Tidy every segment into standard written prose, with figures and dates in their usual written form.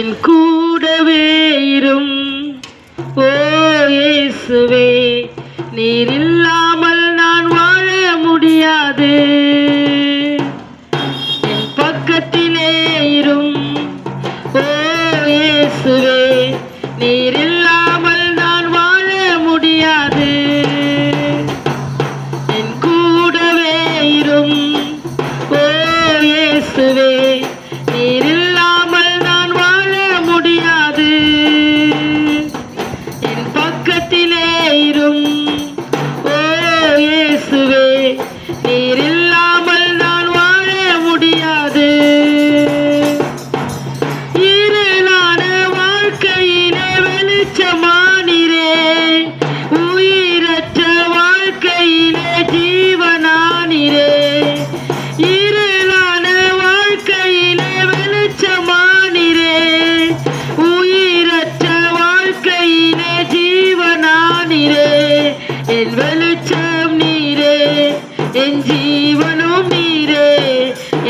என் கூடவே இரும் ஓ இயேசுவே, நீர் இல்லாமல் நான் வாழ முடியாது. என் பக்கத்திலே இரும் ஓ இயேசுவே, நீர் இல்லாமல் நான் வாழ முடியாது. என் கூடவே இரும் ஓ இயேசுவே, நீர் இல்லாமல் நான் வாழ முடியாது. என் பக்கத்திலே இரும் ஓ இயேசுவே, நீர் இல்லாமல் நான் வாழ முடியாது. இருளான வாழ்க்கையிலே வெளிச்சமானீரே, உயிரற்ற வாழ்க்கையிலே ஜீவனானீரே. இருளான வாழ்க்கையிலே வெளிச்சமானீரே, உயிரற்ற வாழ்க்கையிலே ஜீவனானீரே. என் வெளிச்சம் நீரே, என் ஜீவனும் நீரே,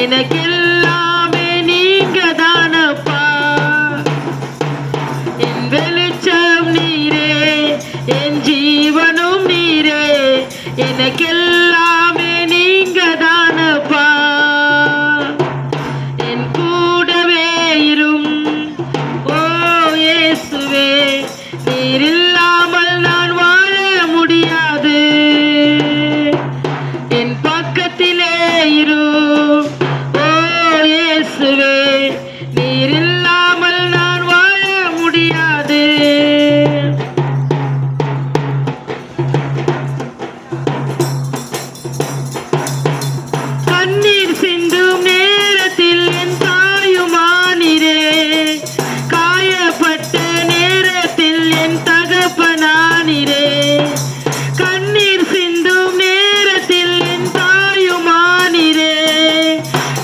எனக்கெல்லாமே நீங்க தானப்பா. என் வெளிச்சம் நீரே, என் ஜீவனும் நீரே, எனக்கெல்லாமே நீங்க தானப்பா. என் கூடவே இரும் ஓ இயேசுவே, நீர் இல்லாமல் நான் வாழ முடியாது. என் பக்கத்திலே இரும் ஓ இயேசுவே, நீர் இல்லாமல் நான் வாழ முடியாது. கண்ணீர் சிந்தும் நேரத்தில் என் தாயுமானீரே, காயப்பட்ட நேரத்தில் என் தகப்பனானீரே. கண்ணீர் சிந்தும் நேரத்தில் என் தாயுமானீரே,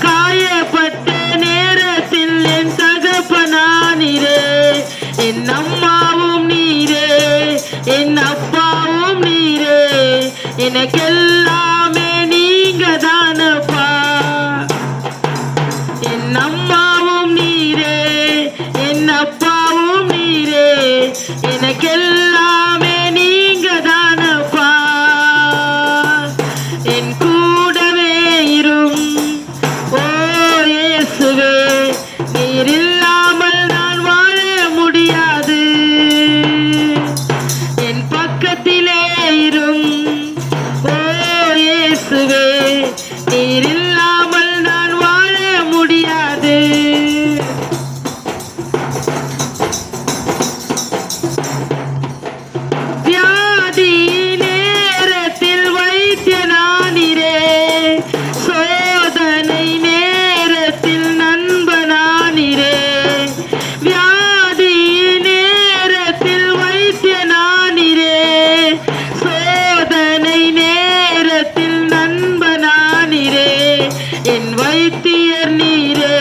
காயப்பட்ட நேரத்தில் என் தகப்பனானீரே. என் அம்மாவும் நீரே, என் அப்பாவும் நீரே, எனக்கெல்லாமே நீங்க தானப்பா. என் அம்மாவும் நீரே, என் அப்பாவும் நீரே, எனக்கெல்லாமே நீங்க தானப்பா. என் கூடவே இரும் ஓ இயேசுவே, நீர் இல்லாமல் நான் வாழ முடியாது. என் பக்கத்திலே இரும் ஓ இயேசுவே, நீர் இல்லாமல் நான் வாழ முடியாது. வியாதி நேரத்தில் வைத்தியனானீரே, சோதனை நேரத்தில் நண்பனானீரே. வியாதி நேரத்தில் வைத்தியனானீரே, சோதனை நேரத்தில் நண்பனானீரே. என் வைத்தியர் நீரே,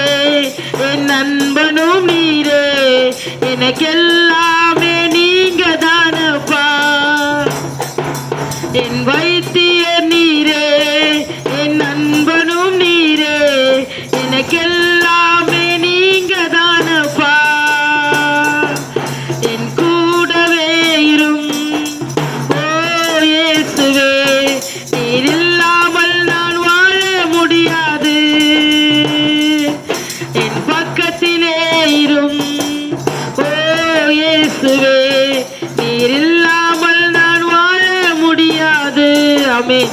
என் நண்பனும் நீரே, எனக்கெல்லாமே நீங்க தானப்பா. என் வைத்தியர் நீரே, என் நண்பனும் நீரே, எனக்கெல்லாமே நீங்க தானப்பா. என் கூடவே இரும் ஓ இயேசுவே, நீர் இல்லாமல் நான் வாழ முடியாது. என் பக்கத்திலே இரும் ஓ இயேசுவே, நீர் இல்லாமல் நான் வாழ முடியாது. ஆமென்.